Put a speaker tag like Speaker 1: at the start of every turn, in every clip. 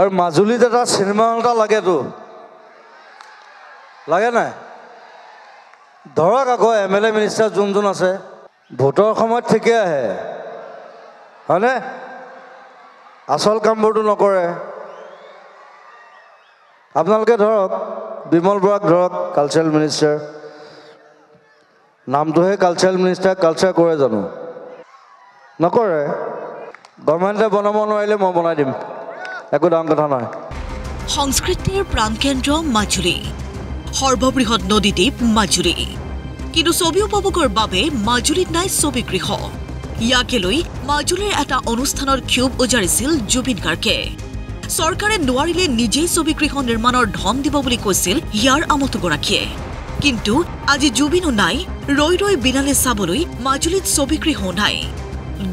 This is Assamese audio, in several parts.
Speaker 1: আৰু মাজুলীত এটা চিনেমা হল এটা লাগেতো লাগে নাই ধৰক আকৌ MLA মিনিষ্টাৰ যোন আছে ভোটৰ সময়ত ঠিকে আহে হয়নে আচল কামবোৰটো নকৰে আপোনালোকে ধৰক বিমল বৰাক ধৰক কালচাৰেল মিনিষ্টাৰ নামটোহে কালচাৰেল মিনিষ্টাৰ কালচাৰ কৰে জানো নকৰে গভৰ্ণমেণ্টে বনাব নোৱাৰিলে মই বনাই দিম একো ডাঙৰ কথা নহয়
Speaker 2: সংস্কৃতিৰ প্ৰাণকেন্দ্ৰ মাজুলী সৰ্ববৃহৎ নদীদ্বীপ মাজুলী কিন্তু ছবি উপভোগৰ বাবে মাজুলীত নাই ছবিগৃহ ইয়াকে লৈ মাজুলীৰ এটা অনুষ্ঠানৰ ক্ষোভ উজাৰিছিল জুবিন গাৰ্গে চৰকাৰে নোৱাৰিলে নিজেই ছবিগৃহ নিৰ্মাণৰ ধন দিব বুলি কৈছিল ইয়াৰ আমোদগৰাকীয়ে কিন্তু আজি জুবিনো নাই ৰৈ ৰৈ বিনালে চাবলৈ মাজুলীত ছবিগৃহ নাই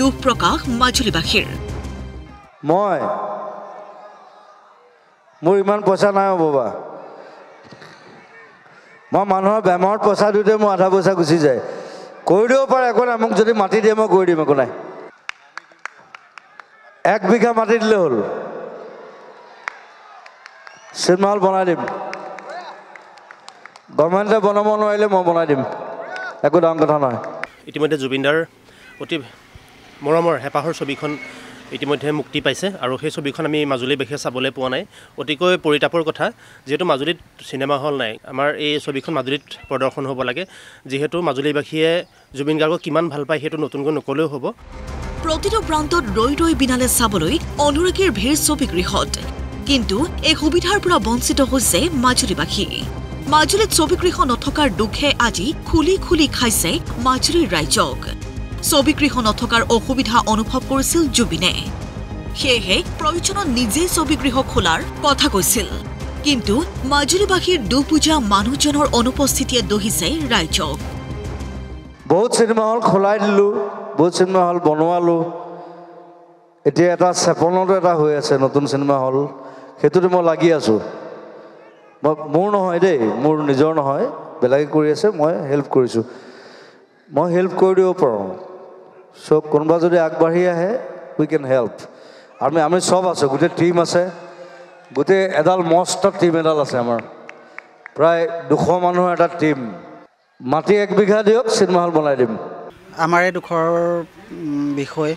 Speaker 2: দুখ প্ৰকাশ মাজুলীবাসীৰ
Speaker 1: মোৰ ইমান পইচা নাই বাবা মই মানুহৰ বেমাৰত পইচা দিওঁতে মোৰ আধা পইচা গুচি যায় কৰি দিব পাৰে একো নাই মোক যদি মাটি দিয়ে মই কৰি দিম একো নাই 1 বিঘা মাটি দিলে হ'ল চিনেমা হল বনাই দিম গভৰ্ণমেণ্টে বনাব নোৱাৰিলে মই বনাই দিম একো ডাঙৰ কথা নহয়
Speaker 3: ইতিমধ্যে জুবিনদাৰ অতি মৰমৰ হেঁপাহৰ ছবিখন ইতিমধ্যে মুক্তি পাইছে আৰু সেই ছবিখন আমি মাজুলীবাসীয়ে চাবলৈ পোৱা নাই অতিকৈ পৰিতাপৰ কথা যেহেতু মাজুলীত চিনেমা হল নাই আমাৰ এই ছবিখন মাজুলীত প্ৰদৰ্শন হ'ব লাগে যেহেতু মাজুলীবাসীয়ে জুবিন গাৰ্গক কিমান ভাল পায় সেইটো নতুনকৈ নকলেও হ'ব
Speaker 2: প্ৰতিটো প্ৰান্তত ৰৈ ৰৈ বিনালে চাবলৈ অনুৰাগীৰ ভিৰ ছবিগৃহত কিন্তু এই সুবিধাৰ পৰা বঞ্চিত হৈছে মাজুলীবাসী মাজুলীত ছবিগৃহ নথকাৰ দুখে আজি খুলি খুলি খাইছে মাজুলীৰ ৰাইজক ছবিগৃহ নথকাৰ অসুবিধা অনুভৱ কৰিছিল জুবিনে সেয়েহে প্ৰয়োজনত নিজেই ছবিগৃহ খোলাৰ কথা কৈছিল কিন্তু মাজুলীবাসীৰ দুপূজা মানুহজনৰ অনুপস্থিতিয়ে দহিছে ৰাইজক
Speaker 1: বহুত চিনেমা হল খোলাই দিলোঁ বহুত চিনেমা হল বনোৱালোঁ এতিয়া এটা চেপনতো এটা হৈ আছে নতুন চিনেমা হল সেইটোতে মই লাগি আছোঁ মোৰ নহয় দেই মোৰ নিজৰ নহয় বেলেগে কৰি আছে মই হেল্প কৰিছোঁ মই হেল্প কৰি দিব পাৰোঁ চ' কোনোবা যদি আগবাঢ়ি আহে উই কেন হেল্প আমি চব আছোঁ গোটেই টীম আছে গোটেই এডাল মস্ত টীম এডাল আছে আমাৰ প্ৰায় 200 মানুহৰ এটা টীম মাটি 1 বিঘা দিয়ক চিনেমা হল বনাই দিম
Speaker 4: আমাৰ এই দুখৰ বিষয়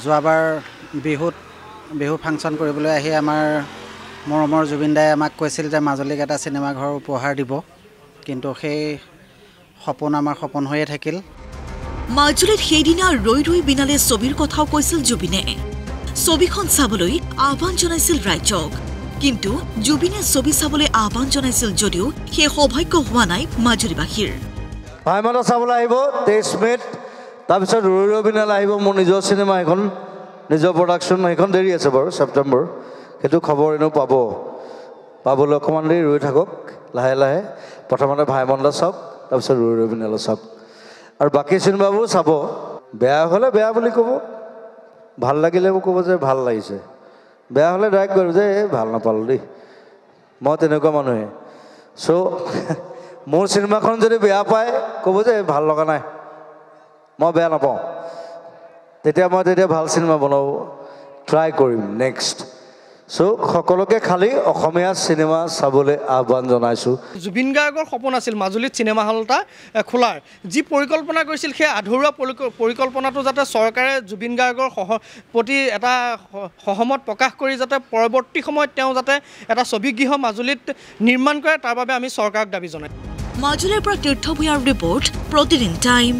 Speaker 4: যোৱাবাৰ বিহু ফাংচন কৰিবলৈ আহি আমাৰ মৰমৰ জুবিন দাই আমাক কৈছিল যে মাজুলীক এটা চিনেমা ঘৰ উপহাৰ দিব কিন্তু সেই সপোন আমাৰ সপোন হৈয়ে থাকিল
Speaker 2: মাজুলীত সেইদিনা ৰৈ ৰৈ বিনালে ছবিৰ কথাও কৈছিল জুবিনে ছবিখন চাবলৈ আহ্বান জনাইছিল ৰাইজক কিন্তু জুবিনে ছবি চাবলৈ আহ্বান জনাইছিল যদিও সেই সৌভাগ্য হোৱা নাই মাজুলীবাসীৰ
Speaker 1: ভাইমতা চাবলৈ আহিব 23 মেত তাৰপিছত ৰৈ ৰৈ বিনালে আহিব মোৰ নিজৰ চিনেমা এখন নিজৰ প্ৰডাকশ্যন সেইখন দেৰি আছে বাৰু ছেপ্টেম্বৰ সেইটো খবৰ এনেও পাবলৈ অকণমান দেৰি ৰৈ থাকক লাহে লাহে প্ৰথমতে ভাইমন্দা চাওক তাৰপিছত ৰৈ ৰৈ বিনালে চাওক আৰু বাকী চিনেমাবোৰ চাব বেয়া হ'লে বেয়া বুলি ক'ব ভাল লাগিলে মোক ক'ব যে ভাল লাগিছে বেয়া হ'লে ডাইৰেক্ট কৰিব যে ভাল নাপালোঁ দেই মই তেনেকুৱা মানুহে চ' মোৰ চিনেমাখন যদি বেয়া পায় ক'ব যে ভাল লগা নাই মই বেয়া নাপাওঁ তেতিয়া মই ভাল চিনেমা বনাব ট্ৰাই কৰিম নেক্সট চ' সকলোকে খালি অসমীয়া চিনেমা চাবলৈ আহ্বান জনাইছোঁ
Speaker 5: জুবিন গাৰ্গৰ সপোন আছিল মাজুলীত চিনেমা হল এটা খোলাৰ যি পৰিকল্পনা কৰিছিল সেই আধৰুৱা পৰিকল্পনাটো যাতে চৰকাৰে জুবিন গাৰ্গৰ প্ৰতি এটা সহমত প্ৰকাশ কৰি যাতে পৰৱৰ্তী সময়ত তেওঁ যাতে এটা ছবিগৃহ মাজুলীত নিৰ্মাণ কৰে তাৰ বাবে আমি চৰকাৰক দাবী জনাইছোঁ
Speaker 2: মাজুলীৰ পৰা তীৰ্থ ভূঞাৰ ৰিপৰ্ট প্ৰতিদিন টাইম